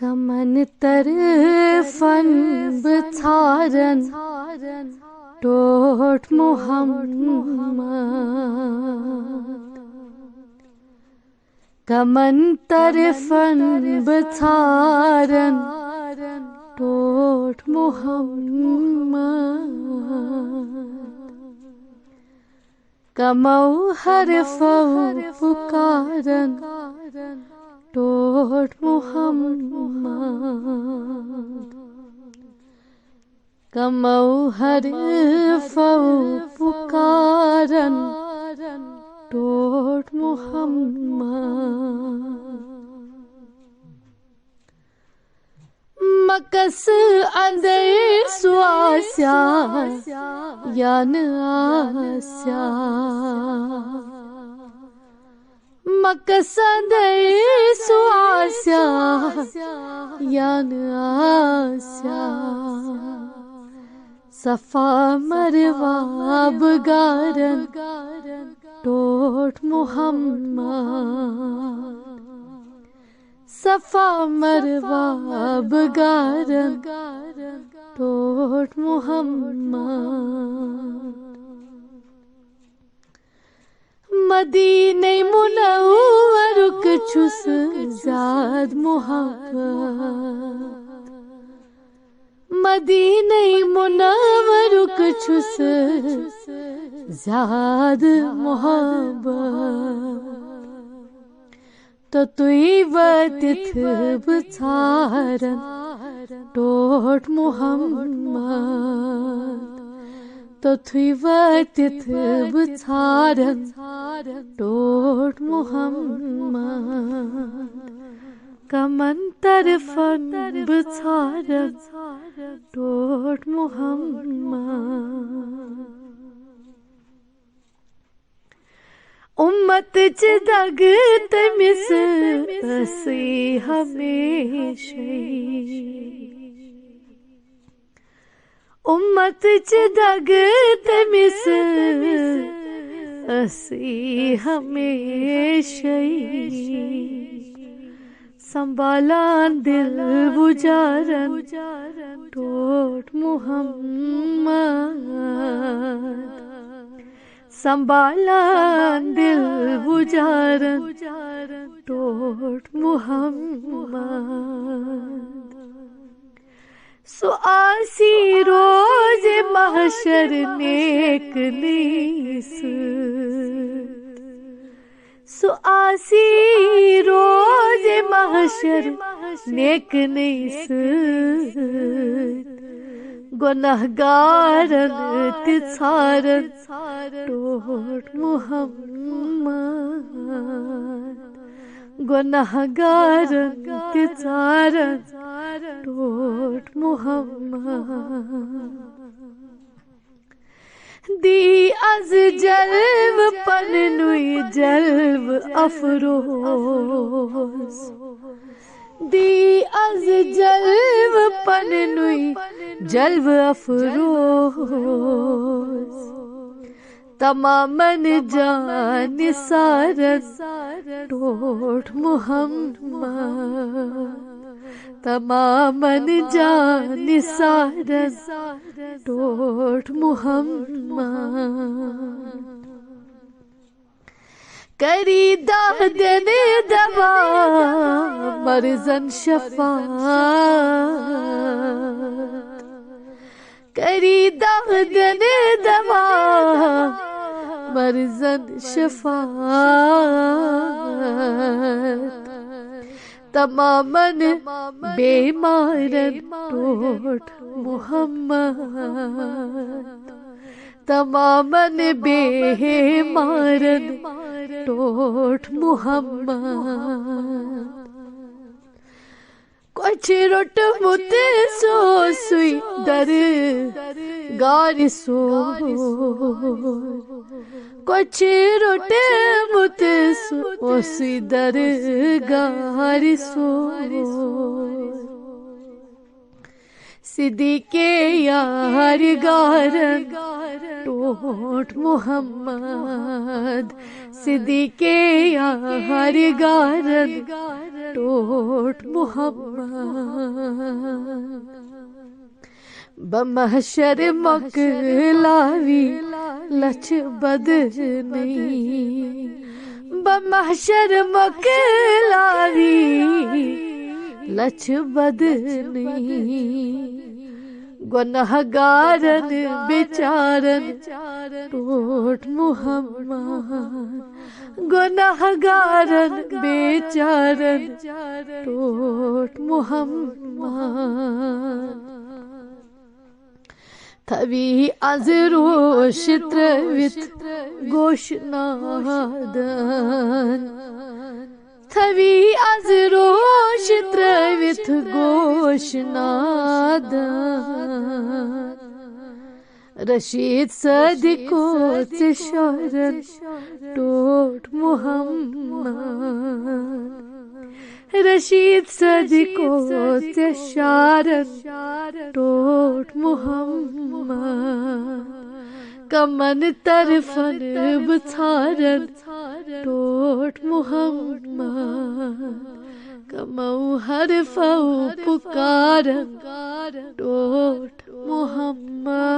कमन तरफन बथारन टोट मोहम्मद कमन तरफन बथारन टोट मोहम्मद कमौ हरफौ पुकारन टोट मोहम्मद कमौ हरफौ पुकारन टोट मोहम्मद मकस अंदर स्वास्या यान आस्या मकस अंदर स्वास्या यान आस्या सफा मरवा बगारन टोट मोहम्मद सफा मरवा बगारन टोट मोहम्मद मदीने मुनव्वर छुस ज़ाद मोहब्बत मदीने मुनव्वर छुस ज़ाद मोहब्बत तो तुई वतिथ बथारन टोट मोहम्मद तो तुई वतिथ बथारन टोट मोहम्मद कमन तरफन बथारन टोट मोहम्मद उम्मत च दग तमिस असी हमेशा उम्मत च दग तमिस असी हमेशा संभालान दिल बुजारन टोट मोहम्मद संभालान दिल बुजारन टोट मोहम्मद सो आसी रोज महशर नेक नीस सो आसी रोज महशर नेक नीस गुनहगारन तिछारन टोट मोहम्मद गुनहगारन तिछारन टोट मोहम्मद दी अज जल्व पननुई जल्व अफरोज दी अज जल्व पननुई जल्व अफरोज तमामन जान सारन टोट मोहम्मद तमामन जान सारन टोट मोहम्मद करी दादन दवा मरजन शफात करी दादन दवा मरजन शफात तमामन बेमारन टोट मोहम्मद तमामन बेमारन टोट मोहम्मद कुछ रोट मुते सो सुई दर गारी सो कुछ रोट मुते सो सुई दर गारी सो सिद्दीक़े यार गारन टोट मोहम्मद सिद्दीक़े यार गारन टोट मोहम्मद बमहशर मकलावी लच बद नहीं बमहशर मकलावी लच बद नहीं गुनहगारन बेचारन टोट मोहम्मद गुनहगारन बेचारन टोट मोहम्मद थवी अजरोशित्रवित गोशनादन थवी अजरोशित्रवित गोशनादन रशीद सदिको से शरण टोट मोहम्मद रशीद सदिको से शरण टोट मोहम्मद कमन तरफन बुछारन टोट मोहम्मद कमऊ हर फऊ पुकारन टोट मोहम्मद।